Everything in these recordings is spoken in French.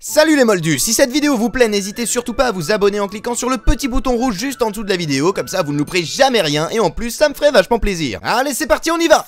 Salut les moldus, si cette vidéo vous plaît, n'hésitez surtout pas à vous abonner en cliquant sur le petit bouton rouge juste en dessous de la vidéo, comme ça vous ne louperez jamais rien et en plus ça me ferait vachement plaisir. Allez c'est parti, on y va.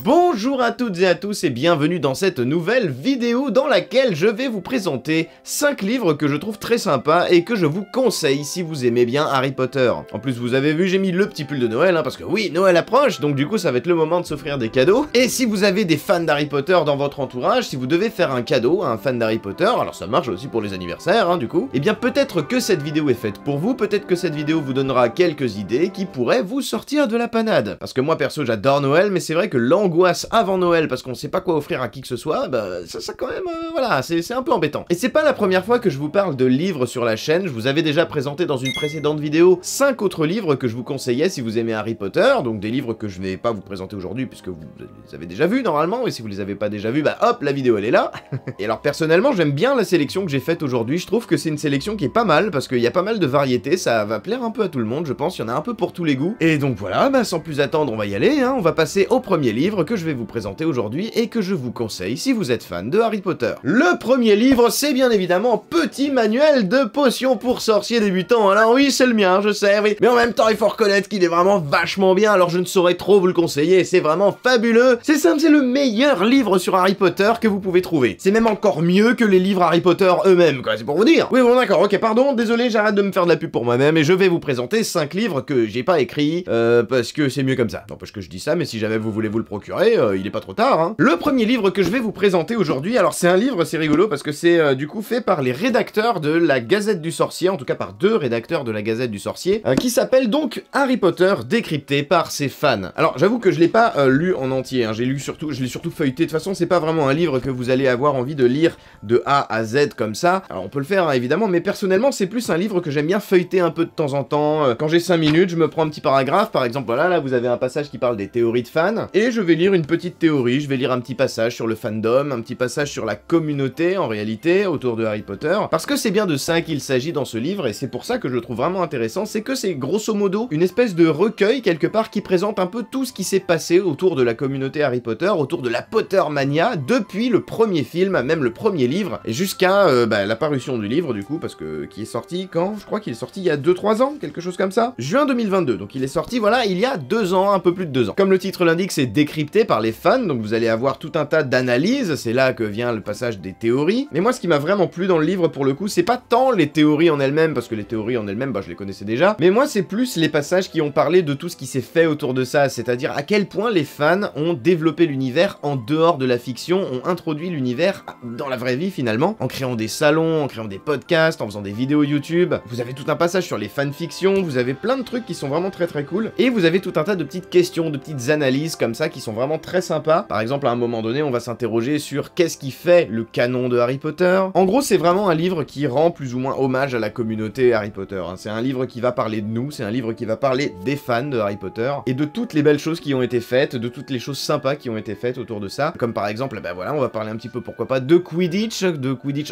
Bonjour à toutes et à tous et bienvenue dans cette nouvelle vidéo dans laquelle je vais vous présenter 5 livres que je trouve très sympas et que je vous conseille si vous aimez bien Harry Potter. En plus vous avez vu, j'ai mis le petit pull de Noël parce que oui, Noël approche, donc du coup ça va être le moment de s'offrir des cadeaux. Et si vous avez des fans d'Harry Potter dans votre entourage, si vous devez faire un cadeau à un fan d'Harry Potter, alors ça marche aussi pour les anniversaires du coup, et bien peut-être que cette vidéo est faite pour vous, peut-être que cette vidéo vous donnera quelques idées qui pourraient vous sortir de la panade. Parce que moi perso j'adore Noël, mais c'est vrai que l'angoisse avant Noël parce qu'on sait pas quoi offrir à qui que ce soit, bah ça quand même, voilà, c'est un peu embêtant. Et c'est pas la première fois que je vous parle de livres sur la chaîne, je vous avais déjà présenté dans une précédente vidéo 5 autres livres que je vous conseillais si vous aimez Harry Potter, donc des livres que je vais pas vous présenter aujourd'hui puisque vous les avez déjà vus normalement, et si vous les avez pas déjà vus, bah hop, la vidéo elle est là. Et alors personnellement j'aime bien la sélection que j'ai faite aujourd'hui, je trouve que c'est une sélection qui est pas mal, parce qu'il y a pas mal de variétés, ça va plaire un peu à tout le monde, je pense, il y en a un peu pour tous les goûts. Et donc voilà, bah sans plus attendre, on va y aller, on va passer au premier livre que je vais vous présenter aujourd'hui, et que je vous conseille si vous êtes fan de Harry Potter. Le premier livre, c'est bien évidemment Petit Manuel de Potions pour sorciers débutants. Alors oui, c'est le mien, je sais, oui, mais en même temps, il faut reconnaître qu'il est vraiment vachement bien, alors je ne saurais trop vous le conseiller, c'est vraiment fabuleux. C'est simple, c'est le meilleur livre sur Harry Potter que vous pouvez trouver. C'est même encore mieux que les livres Harry Potter eux-mêmes, quoi, c'est pour vous dire. Oui, bon, d'accord, ok, pardon, désolé, j'arrête de me faire de la pub pour moi-même, et je vais vous présenter 5 livres que j'ai pas écrits, parce que c'est mieux comme ça. N'empêche que je dis ça, mais si jamais vous voulez vous le procurer, il est pas trop tard, Le premier livre que je vais vous présenter aujourd'hui, alors c'est un livre, c'est rigolo, parce que c'est du coup fait par les rédacteurs de la Gazette du Sorcier, en tout cas par 2 rédacteurs de la Gazette du Sorcier, qui s'appelle donc Harry Potter décrypté par ses fans. Alors, j'avoue que je l'ai pas lu en entier, je l'ai surtout feuilleté, de toute façon, c'est pas vraiment un livre que vous allez avoir envie de lire de A à Z comme ça. Alors on peut le faire évidemment, mais personnellement c'est plus un livre que j'aime bien feuilleter un peu de temps en temps. Quand j'ai 5 minutes, je me prends un petit paragraphe, par exemple voilà, là vous avez un passage qui parle des théories de fans, et je vais lire une petite théorie, je vais lire un petit passage sur le fandom, un petit passage sur la communauté en réalité, autour de Harry Potter, parce que c'est bien de ça qu'il s'agit dans ce livre, et c'est pour ça que je le trouve vraiment intéressant, c'est que c'est grosso modo une espèce de recueil quelque part qui présente un peu tout ce qui s'est passé autour de la communauté Harry Potter, autour de la Pottermania, depuis le premier film, même le premier livre, et jusqu'à la parution du livre du coup, parce que qui est sorti quand? Je crois qu'il est sorti il y a 2-3 ans, quelque chose comme ça. Juin 2022, donc il est sorti voilà il y a 2 ans, un peu plus de 2 ans. Comme le titre l'indique, c'est décrypté par les fans, donc vous allez avoir tout un tas d'analyses, c'est là que vient le passage des théories. Mais moi ce qui m'a vraiment plu dans le livre pour le coup, c'est pas tant les théories en elles-mêmes, parce que les théories en elles-mêmes, je les connaissais déjà, mais moi c'est plus les passages qui ont parlé de tout ce qui s'est fait autour de ça, c'est-à-dire à quel point les fans ont développé l'univers en dehors de la fiction, ont introduit l'univers dans la vraie vie finalement, en créant des salons, en créant des podcasts, en faisant des vidéos YouTube. Vous avez tout un passage sur les fanfictions, vous avez plein de trucs qui sont vraiment très très cool, et vous avez tout un tas de petites questions, de petites analyses comme ça qui sont vraiment très sympas. Par exemple, à un moment donné, on va s'interroger sur qu'est-ce qui fait le canon de Harry Potter. En gros, c'est vraiment un livre qui rend plus ou moins hommage à la communauté Harry Potter. C'est un livre qui va parler de nous, c'est un livre qui va parler des fans de Harry Potter, et de toutes les belles choses qui ont été faites, de toutes les choses sympas qui ont été faites autour de ça. Comme par exemple, voilà, on va parler un petit peu, pourquoi pas, de Quidditch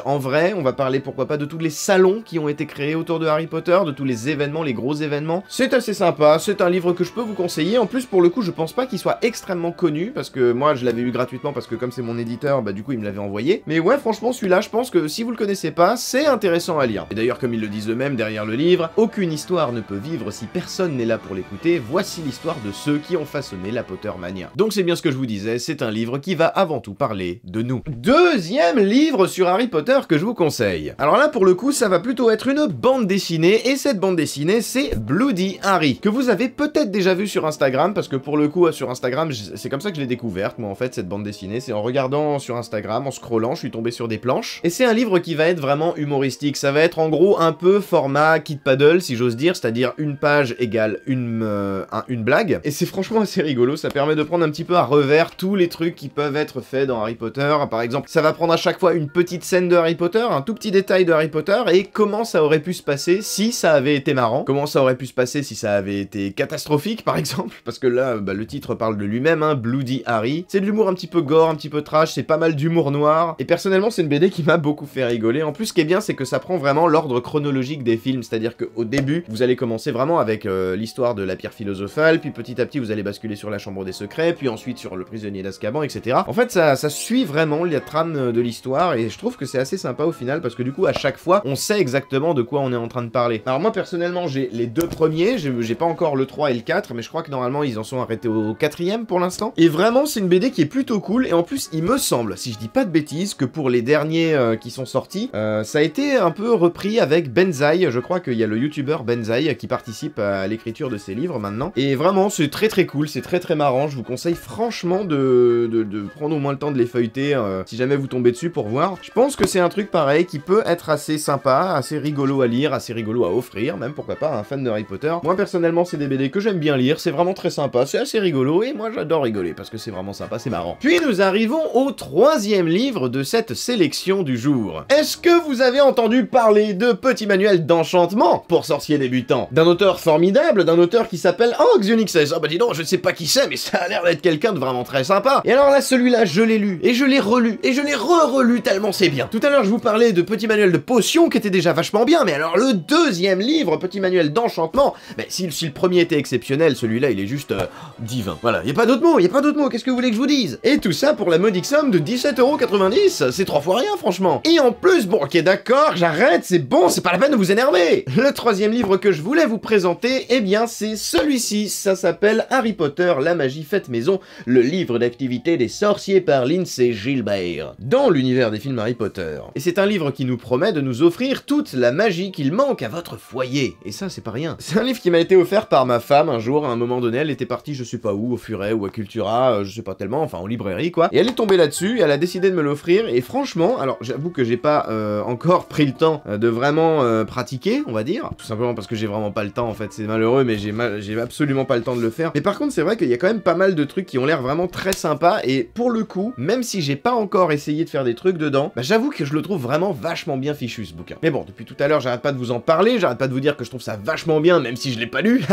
en vrai, on va parler pourquoi pas de tous les salons qui ont été créés autour de Harry Potter, de tous les événements, les gros événements. C'est assez sympa, c'est un livre que je peux vous conseiller. En plus, pour le coup, je pense pas qu'il soit extrêmement connu, parce que moi, je l'avais eu gratuitement, parce que comme c'est mon éditeur, du coup, il me l'avait envoyé. Mais ouais, franchement, celui-là, je pense que si vous le connaissez pas, c'est intéressant à lire. Et d'ailleurs, comme ils le disent eux-mêmes derrière le livre, aucune histoire ne peut vivre si personne n'est là pour l'écouter. Voici l'histoire de ceux qui ont façonné la Pottermania. Donc c'est bien ce que je vous disais, c'est un livre qui va avant tout parler de nous. Deuxième livre sur Harry Potter que je vous conseille. Alors là, pour le coup, ça va plutôt être une bande dessinée, et cette bande dessinée, c'est Bloody Harry, que vous avez peut-être déjà vu sur Instagram, parce que pour le coup, sur Instagram, c'est comme ça que je l'ai découverte, moi, en fait, cette bande dessinée, c'est en regardant sur Instagram, en scrollant, je suis tombé sur des planches, et c'est un livre qui va être vraiment humoristique, ça va être en gros un peu format Kid Paddle, si j'ose dire, c'est-à-dire une page égale une blague, et c'est franchement assez rigolo, ça permet de prendre un petit peu à revers tous les trucs qui peuvent être faits dans Harry Potter. Par exemple, ça va prendre à chaque fois une petite scène de Harry Potter, un tout petit détail de Harry Potter, et comment ça aurait pu se passer si ça avait été marrant, comment ça aurait pu se passer si ça avait été catastrophique par exemple, parce que là, le titre parle de lui-même, Bloody Harry. C'est de l'humour un petit peu gore, un petit peu trash, c'est pas mal d'humour noir, et personnellement c'est une BD qui m'a beaucoup fait rigoler. En plus, ce qui est bien, c'est que ça prend vraiment l'ordre chronologique des films, c'est-à-dire qu'au début, vous allez commencer vraiment avec l'histoire de la pierre philosophale, puis petit à petit vous allez basculer sur la chambre des secrets, puis ensuite sur le prisonnier d'Azkaban, etc. En fait, ça suit vraiment la trame de l'histoire, et je trouve que c'est c'est assez sympa au final, parce que du coup, à chaque fois, on sait exactement de quoi on est en train de parler. Alors moi, personnellement, j'ai les 2 premiers, j'ai pas encore le 3 et le 4, mais je crois que normalement, ils en sont arrêtés au 4e pour l'instant. Et vraiment, c'est une BD qui est plutôt cool, et en plus, il me semble, si je dis pas de bêtises, que pour les derniers qui sont sortis, ça a été un peu repris avec Benzaï. Je crois qu'il y a le youtubeur Benzaï qui participe à l'écriture de ces livres maintenant. Et vraiment, c'est très très cool, c'est très très marrant. Je vous conseille franchement de prendre au moins le temps de les feuilleter si jamais vous tombez dessus pour voir. Je pense que c'est un truc pareil qui peut être assez sympa, assez rigolo à lire, assez rigolo à offrir, même pourquoi pas à un fan de Harry Potter. Moi personnellement, c'est des BD que j'aime bien lire, c'est vraiment très sympa, c'est assez rigolo et moi j'adore rigoler parce que c'est vraiment sympa, c'est marrant. Puis nous arrivons au 3e livre de cette sélection du jour. Est-ce que vous avez entendu parler de Petit Manuel d'Enchantement pour sorciers débutants? D'un auteur formidable, d'un auteur qui s'appelle Xionixes. Ah bah dis donc, je ne sais pas qui c'est, mais ça a l'air d'être quelqu'un de vraiment très sympa. Et alors là, celui-là, je l'ai lu, et je l'ai relu, et je l'ai re-relu tellement c'est bien. Tout à l'heure, je vous parlais de Petit Manuel de Potions, qui était déjà vachement bien, mais alors le 2e livre, Petit Manuel d'Enchantement, bah, si le premier était exceptionnel, celui-là, il est juste divin. Voilà, y a pas d'autre mot, qu'est-ce que vous voulez que je vous dise? Et tout ça pour la modique somme de 17,90 €, c'est 3 fois rien, franchement. Et en plus, bon, ok, d'accord, j'arrête, c'est bon, c'est pas la peine de vous énerver. Le 3e livre que je voulais vous présenter, eh bien, c'est celui-ci, ça s'appelle Harry Potter, la magie faite maison, le livre d'activité des sorciers par Lindsay Gilbert, dans l'univers des films Harry Potter. Et c'est un livre qui nous promet de nous offrir toute la magie qu'il manque à votre foyer, et ça, c'est pas rien. C'est un livre qui m'a été offert par ma femme un jour, à un moment donné, elle était partie je sais pas où, au Furet ou à Cultura, je sais pas tellement, enfin en librairie quoi, et elle est tombée là-dessus, et elle a décidé de me l'offrir, et franchement, alors j'avoue que j'ai pas encore pris le temps de vraiment pratiquer, on va dire, tout simplement parce que j'ai vraiment pas le temps en fait, c'est malheureux, mais j'ai absolument pas le temps de le faire. Mais par contre, c'est vrai qu'il y a quand même pas mal de trucs qui ont l'air vraiment très sympas, et pour le coup, même si j'ai pas encore essayé de faire des trucs dedans, bah j'avoue que je le trouve vraiment vachement bien fichu ce bouquin. Mais bon, depuis tout à l'heure, j'arrête pas de vous en parler, j'arrête pas de vous dire que je trouve ça vachement bien, même si je l'ai pas lu.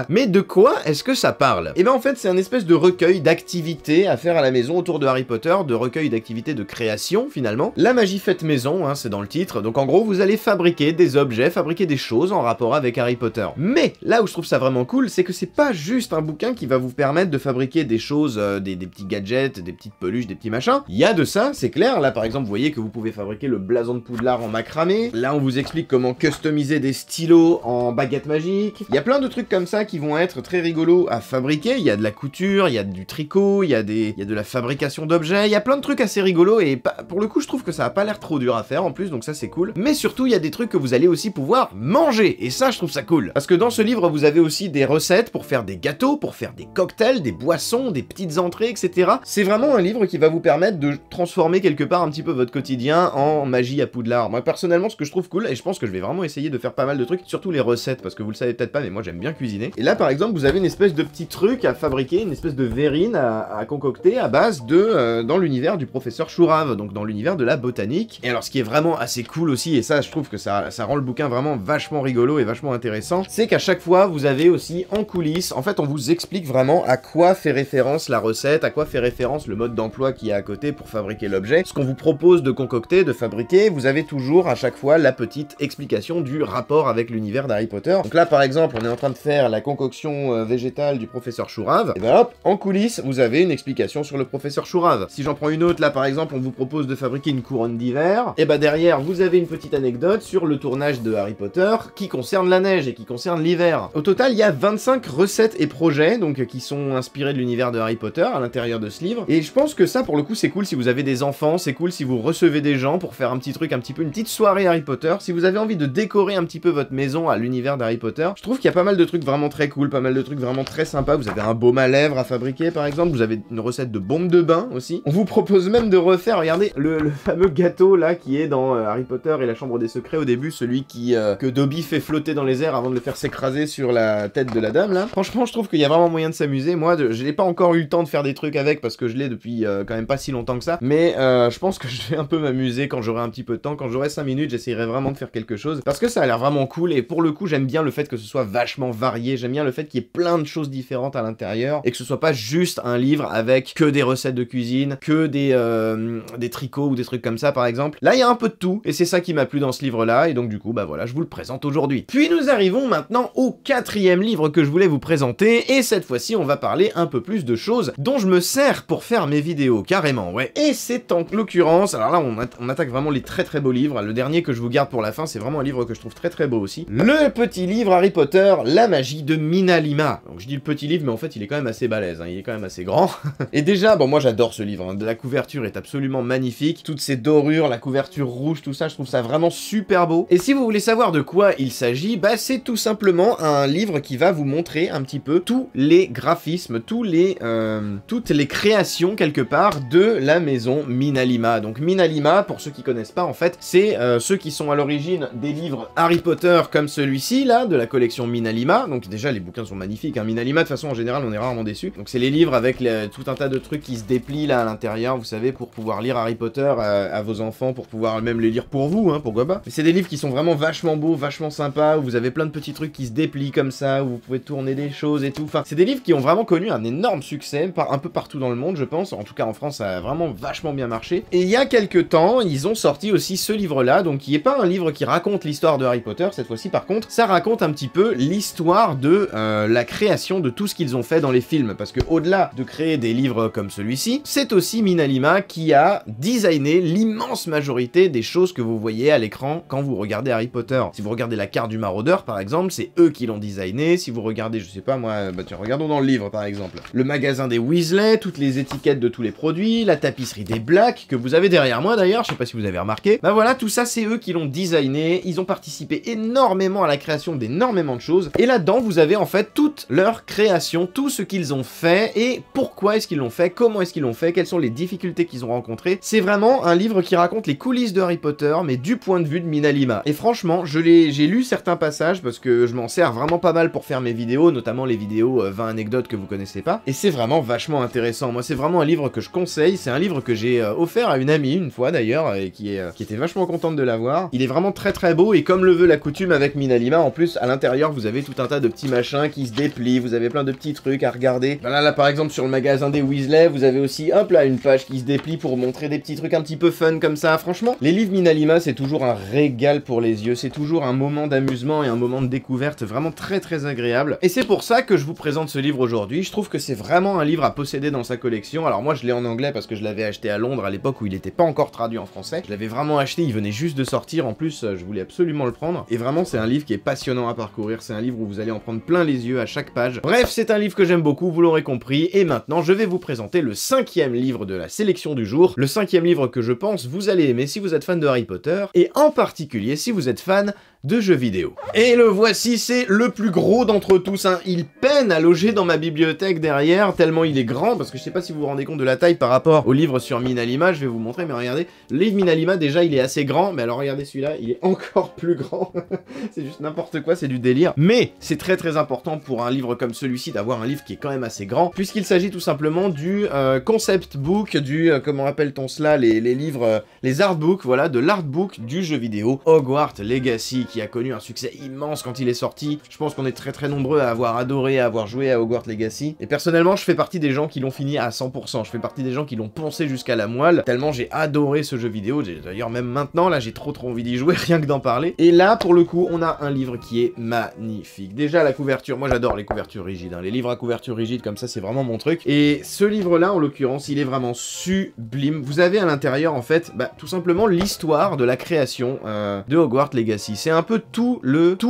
Mais de quoi est-ce que ça parle? Et ben en fait, c'est un espèce de recueil d'activités à faire à la maison autour de Harry Potter, de recueil d'activités de création finalement. La magie faite maison, hein, c'est dans le titre, donc en gros, vous allez fabriquer des objets, fabriquer des choses en rapport avec Harry Potter. Mais là où je trouve ça vraiment cool, c'est que c'est pas juste un bouquin qui va vous permettre de fabriquer des choses, des petits gadgets, des petites peluches, des petits machins. Il y a de ça, c'est clair. Là par exemple, vous voyez que vous pouvez fabriquer le blason de Poudlard en macramé. Là on vous explique comment customiser des stylos en baguette magique. Il y a plein de trucs comme ça qui vont être très rigolos à fabriquer. Il y a de la couture, il y a du tricot, il y a de la fabrication d'objets, il y a plein de trucs assez rigolos et pour le coup je trouve que ça a pas l'air trop dur à faire en plus, donc ça c'est cool. Mais surtout il y a des trucs que vous allez aussi pouvoir manger, et ça je trouve ça cool. Parce que dans ce livre vous avez aussi des recettes pour faire des gâteaux, pour faire des cocktails, des boissons, des petites entrées, etc. C'est vraiment un livre qui va vous permettre de transformer quelque part un petit peu votre quotidien en magie à Poudlard. Moi personnellement ce que je trouve cool, et je pense que je vais vraiment essayer de faire pas mal de trucs, surtout les recettes, parce que vous le savez peut-être pas, mais moi j'aime bien cuisiner. Et là par exemple vous avez une espèce de petit truc à fabriquer, une espèce de verrine à concocter à base de dans l'univers du professeur Chourave, donc dans l'univers de la botanique. Et alors ce qui est vraiment assez cool aussi, et ça je trouve que ça rend le bouquin vraiment vachement rigolo et vachement intéressant, c'est qu'à chaque fois vous avez aussi en coulisses, en fait on vous explique vraiment à quoi fait référence la recette, à quoi fait référence le mode d'emploi qu'il y a à côté pour fabriquer l'objet, ce qu'on vous propose de concocter, de fabriquer, vous avez toujours à chaque fois la petite explication du rapport avec l'univers d'Harry Potter. Donc là par exemple on est en train de faire la concoction végétale du professeur Chourave, et ben hop, en coulisses vous avez une explication sur le professeur Chourave. Si j'en prends une autre, là par exemple on vous propose de fabriquer une couronne d'hiver, et bah derrière vous avez une petite anecdote sur le tournage de Harry Potter qui concerne la neige et qui concerne l'hiver. Au total il y a 25 recettes et projets donc qui sont inspirés de l'univers de Harry Potter à l'intérieur de ce livre, et je pense que ça pour le coup c'est cool si vous avez des enfants, c'est cool si vous recevez des gens pour faire un petit truc, un petit peu une petite soirée Harry Potter, si vous avez envie de décorer un petit peu votre maison à l'univers d'Harry Potter. Je trouve qu'il y a pas mal de trucs vraiment très cool, pas mal de trucs vraiment très sympas. Vous avez un baume à lèvres à fabriquer par exemple, vous avez une recette de bombe de bain aussi. On vous propose même de refaire, regardez, le fameux gâteau là qui est dans Harry Potter et la chambre des secrets au début, celui qui que Dobby fait flotter dans les airs avant de le faire s'écraser sur la tête de la dame là. Franchement je trouve qu'il y a vraiment moyen de s'amuser. Moi je n'ai pas encore eu le temps de faire des trucs avec parce que je l'ai depuis quand même pas si longtemps que ça, mais je pense que je vais un peu m'amuser quand j'aurai un petit peu de temps, quand j'aurai 5 minutes j'essaierai vraiment de faire quelque chose parce que ça a l'air vraiment cool, et pour le coup j'aime bien le fait que ce soit vachement varié, j'aime bien le fait qu'il y ait plein de choses différentes à l'intérieur et que ce soit pas juste un livre avec que des recettes de cuisine, que des tricots ou des trucs comme ça par exemple. Là il y a un peu de tout et c'est ça qui m'a plu dans ce livre là, et donc du coup bah voilà, je vous le présente aujourd'hui. Puis nous arrivons maintenant au 4e livre que je voulais vous présenter, et cette fois-ci on va parler un peu plus de choses dont je me sers pour faire mes vidéos, carrément, ouais. Et c'est en l'occurrence, alors là on a on attaque vraiment les très très beaux livres. Le dernier que je vous garde pour la fin, c'est vraiment un livre que je trouve très très beau aussi. Le petit livre Harry Potter, la magie de Minalima. Donc je dis le petit livre, mais en fait il est quand même assez balèze, hein, il est quand même assez grand. Et déjà, bon moi j'adore ce livre, hein. La couverture est absolument magnifique, toutes ces dorures, la couverture rouge, tout ça, je trouve ça vraiment super beau. Et si vous voulez savoir de quoi il s'agit, bah c'est tout simplement un livre qui va vous montrer un petit peu tous les graphismes, toutes les créations quelque part de la maison Minalima. Donc Minalima, pour ceux qui connaissent pas en fait, c'est ceux qui sont à l'origine des livres Harry Potter comme celui-ci là, de la collection Minalima. Donc déjà les bouquins sont magnifiques, hein. Minalima de toute façon en général on est rarement déçu. Donc c'est les livres avec tout un tas de trucs qui se déplient là à l'intérieur, vous savez, pour pouvoir lire Harry Potter à vos enfants, pour pouvoir même les lire pour vous, hein, pourquoi pas. Mais c'est des livres qui sont vraiment vachement beaux, vachement sympas, où vous avez plein de petits trucs qui se déplient comme ça, où vous pouvez tourner des choses et tout. Enfin, c'est des livres qui ont vraiment connu un énorme succès, un peu partout dans le monde je pense, en tout cas en France ça a vraiment vachement bien marché. Et il y a quelques temps, ils ont sorti aussi ce livre-là, donc qui est pas un livre qui raconte l'histoire de Harry Potter, cette fois-ci par contre, ça raconte un petit peu l'histoire de la création de tout ce qu'ils ont fait dans les films, parce que au-delà de créer des livres comme celui-ci, c'est aussi Minalima qui a designé l'immense majorité des choses que vous voyez à l'écran quand vous regardez Harry Potter. Si vous regardez la carte du maraudeur par exemple, c'est eux qui l'ont designé. Si vous regardez, je sais pas moi, bah tiens, regardons dans le livre par exemple, le magasin des Weasley, toutes les étiquettes de tous les produits, la tapisserie des Black, que vous avez derrière moi d'ailleurs, je sais pas si vous avez remarqué, bah voilà, tout ça c'est eux qui l'ont designé, ils ont participé énormément à la création d'énormément de choses, et là-dedans vous avez en fait toute leur création, tout ce qu'ils ont fait, et pourquoi est-ce qu'ils l'ont fait, comment est-ce qu'ils l'ont fait, quelles sont les difficultés qu'ils ont rencontrées. C'est vraiment un livre qui raconte les coulisses de Harry Potter, mais du point de vue de Minalima. Et franchement, j'ai lu certains passages, parce que je m'en sers vraiment pas mal pour faire mes vidéos, notamment les vidéos 20 anecdotes que vous connaissez pas, et c'est vraiment vachement intéressant. Moi c'est vraiment un livre que je conseille, c'est un livre que j'ai offert à une amie une fois d'ailleurs, et qui était vachement contente de l'avoir. Il est vraiment très très beau, et comme le veut la coutume avec Minalima, en plus à l'intérieur vous avez tout un tas de petits machins qui se déplient, vous avez plein de petits trucs à regarder. Voilà, là par exemple sur le magasin des Weasley, vous avez aussi hop là une page qui se déplie pour montrer des petits trucs un petit peu fun comme ça. Franchement, les livres Minalima c'est toujours un régal pour les yeux, c'est toujours un moment d'amusement et un moment de découverte vraiment très très agréable. Et c'est pour ça que je vous présente ce livre aujourd'hui. Je trouve que c'est vraiment un livre à posséder dans sa collection. Alors moi je l'ai en anglais parce que je l'avais acheté à Londres à l'époque où il n'était pas encore traduit en français. Je l'avais vraiment acheté, il venait juste de sortir, en plus je voulais absolument le prendre. Et vraiment c'est un livre qui est passionnant à parcourir, c'est un livre où vous allez en prendre plein les yeux à chaque page. Bref, c'est un livre que j'aime beaucoup, vous l'aurez compris, et maintenant je vais vous présenter le 5e livre de la sélection du jour. Le 5e livre que je pense vous allez aimer si vous êtes fan de Harry Potter, et en particulier si vous êtes fan de jeux vidéo. Et le voici, c'est le plus gros d'entre tous, hein. Il peine à loger dans ma bibliothèque derrière, tellement il est grand, parce que je sais pas si vous vous rendez compte de la taille par rapport au livre sur Minalima, je vais vous montrer, mais regardez, le livre Minalima déjà il est assez grand, mais alors regardez celui-là, il est encore plus grand, c'est juste n'importe quoi, c'est du délire. Mais c'est très très important pour un livre comme celui-ci d'avoir un livre qui est quand même assez grand, puisqu'il s'agit tout simplement du concept book, du, comment appelle-t-on cela, les livres, les artbooks, voilà, de l'artbook du jeu vidéo Hogwarts Legacy, qui a connu un succès immense quand il est sorti. Je pense qu'on est très très nombreux à avoir adoré, à avoir joué à Hogwarts Legacy. Et personnellement, je fais partie des gens qui l'ont fini à 100%. Je fais partie des gens qui l'ont poncé jusqu'à la moelle, tellement j'ai adoré ce jeu vidéo. D'ailleurs, même maintenant, là, j'ai trop envie d'y jouer, rien que d'en parler. Et là, pour le coup, on a un livre qui est magnifique. Déjà, la couverture, moi j'adore les couvertures rigides, hein. Les livres à couverture rigide comme ça, c'est vraiment mon truc. Et ce livre-là, en l'occurrence, il est vraiment sublime. Vous avez à l'intérieur, en fait, bah, tout simplement l'histoire de la création de Hogwarts Legacy. C'est un peu tous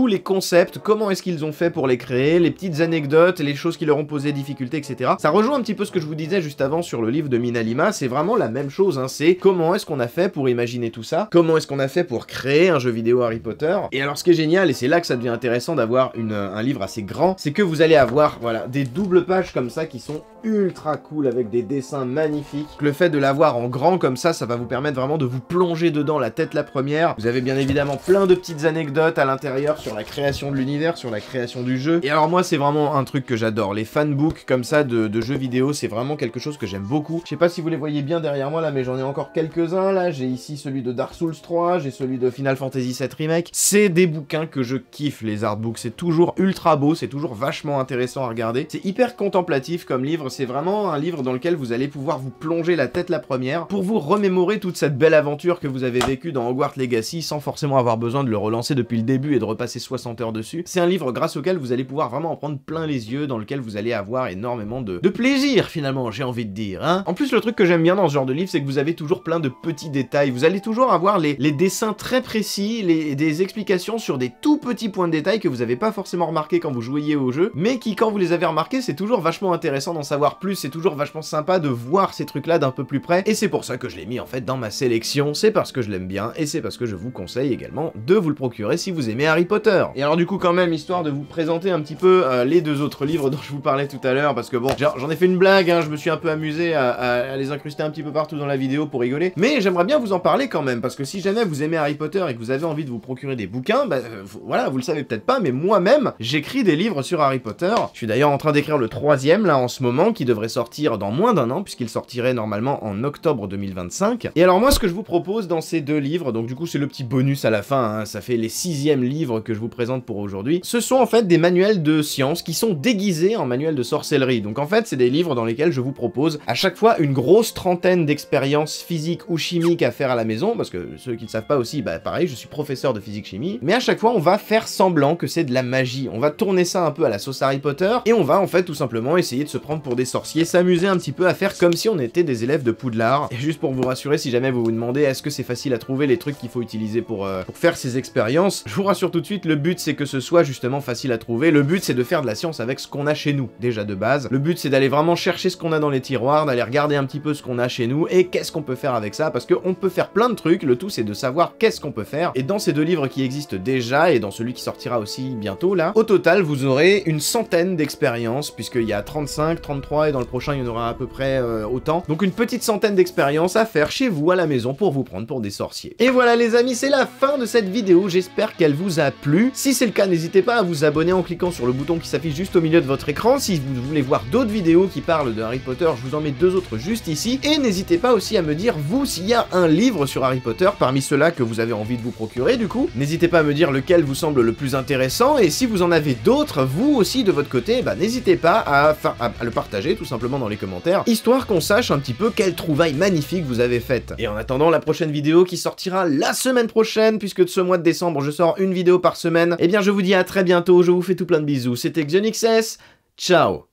les concepts, comment est-ce qu'ils ont fait pour les créer, les petites anecdotes, les choses qui leur ont posé difficulté, etc. Ça rejoint un petit peu ce que je vous disais juste avant sur le livre de Minalima, c'est vraiment la même chose, hein. C'est comment est-ce qu'on a fait pour imaginer tout ça, comment est-ce qu'on a fait pour créer un jeu vidéo Harry Potter. Et alors ce qui est génial, et c'est là que ça devient intéressant d'avoir un livre assez grand, c'est que vous allez avoir, voilà, des doubles pages comme ça qui sont ultra cool avec des dessins magnifiques. Le fait de l'avoir en grand comme ça va vous permettre vraiment de vous plonger dedans la tête la première. Vous avez bien évidemment plein de petites anecdotes à l'intérieur sur la création de l'univers, sur la création du jeu. Et alors moi c'est vraiment un truc que j'adore, les fanbooks comme ça de jeux vidéo, c'est vraiment quelque chose que j'aime beaucoup. Je sais pas si vous les voyez bien derrière moi là, mais j'en ai encore quelques-uns là. J'ai ici celui de Dark Souls 3, j'ai celui de Final Fantasy VII Remake. C'est des bouquins que je kiffe, les artbooks, c'est toujours ultra beau, c'est toujours vachement intéressant à regarder. C'est hyper contemplatif comme livre, c'est vraiment un livre dans lequel vous allez pouvoir vous plonger la tête la première pour vous remémorer toute cette belle aventure que vous avez vécue dans Hogwarts Legacy sans forcément avoir besoin de le relancer recommencer depuis le début et de repasser 60 heures dessus. C'est un livre grâce auquel vous allez pouvoir vraiment en prendre plein les yeux, dans lequel vous allez avoir énormément de plaisir finalement, j'ai envie de dire, hein. En plus, le truc que j'aime bien dans ce genre de livre, c'est que vous avez toujours plein de petits détails. Vous allez toujours avoir les dessins très précis, des explications sur des tout petits points de détail que vous n'avez pas forcément remarqué quand vous jouiez au jeu, mais qui, quand vous les avez remarqués, c'est toujours vachement intéressant d'en savoir plus, c'est toujours vachement sympa de voir ces trucs-là d'un peu plus près, et c'est pour ça que je l'ai mis en fait dans ma sélection, c'est parce que je l'aime bien, et c'est parce que je vous conseille également de vous le procurer si vous aimez Harry Potter. Et alors du coup quand même, histoire de vous présenter un petit peu les deux autres livres dont je vous parlais tout à l'heure, parce que bon, j'en ai fait une blague, hein, je me suis un peu amusé à les incruster un petit peu partout dans la vidéo pour rigoler, mais j'aimerais bien vous en parler quand même, parce que si jamais vous aimez Harry Potter et que vous avez envie de vous procurer des bouquins, bah voilà, vous le savez peut-être pas, mais moi-même, j'écris des livres sur Harry Potter. Je suis d'ailleurs en train d'écrire le 3e là en ce moment, qui devrait sortir dans moins d'un an, puisqu'il sortirait normalement en octobre 2025. Et alors moi, ce que je vous propose dans ces deux livres, donc du coup c'est le petit bonus à la fin, hein, ça fait les 6e livres que je vous présente pour aujourd'hui, ce sont en fait des manuels de sciences qui sont déguisés en manuels de sorcellerie. Donc en fait, c'est des livres dans lesquels je vous propose à chaque fois une grosse trentaine d'expériences physiques ou chimiques à faire à la maison, parce que ceux qui ne savent pas aussi, bah pareil, je suis professeur de physique-chimie, mais à chaque fois on va faire semblant que c'est de la magie, on va tourner ça un peu à la sauce Harry Potter, et on va en fait tout simplement essayer de se prendre pour des sorciers, s'amuser un petit peu à faire comme si on était des élèves de Poudlard. Et juste pour vous rassurer, si jamais vous vous demandez est-ce que c'est facile à trouver les trucs qu'il faut utiliser pour faire ces expériences, je vous rassure tout de suite, le but c'est que ce soit justement facile à trouver, le but c'est de faire de la science avec ce qu'on a chez nous, déjà de base, le but c'est d'aller vraiment chercher ce qu'on a dans les tiroirs, d'aller regarder un petit peu ce qu'on a chez nous, et qu'est-ce qu'on peut faire avec ça, parce qu'on peut faire plein de trucs, le tout c'est de savoir qu'est-ce qu'on peut faire, et dans ces deux livres qui existent déjà, et dans celui qui sortira aussi bientôt là, au total vous aurez une centaine d'expériences, puisqu'il y a 35, 33, et dans le prochain il y en aura à peu près autant, donc une petite centaine d'expériences à faire chez vous à la maison pour vous prendre pour des sorciers. Et voilà les amis, c'est la fin de cette vidéo, j'espère qu'elle vous a plu. Si c'est le cas, n'hésitez pas à vous abonner en cliquant sur le bouton qui s'affiche juste au milieu de votre écran. Si vous voulez voir d'autres vidéos qui parlent de Harry Potter, je vous en mets deux autres juste ici. Et n'hésitez pas aussi à me dire, vous, s'il y a un livre sur Harry Potter parmi ceux-là que vous avez envie de vous procurer du coup. N'hésitez pas à me dire lequel vous semble le plus intéressant, et si vous en avez d'autres, vous aussi de votre côté, bah n'hésitez pas à le partager tout simplement dans les commentaires, histoire qu'on sache un petit peu quelle trouvaille magnifique vous avez faite. Et en attendant la prochaine vidéo qui sortira la semaine prochaine, puisque de ce mois de décembre je sors une vidéo par semaine, eh bien je vous dis à très bientôt, je vous fais tout plein de bisous, c'était XionXS, ciao.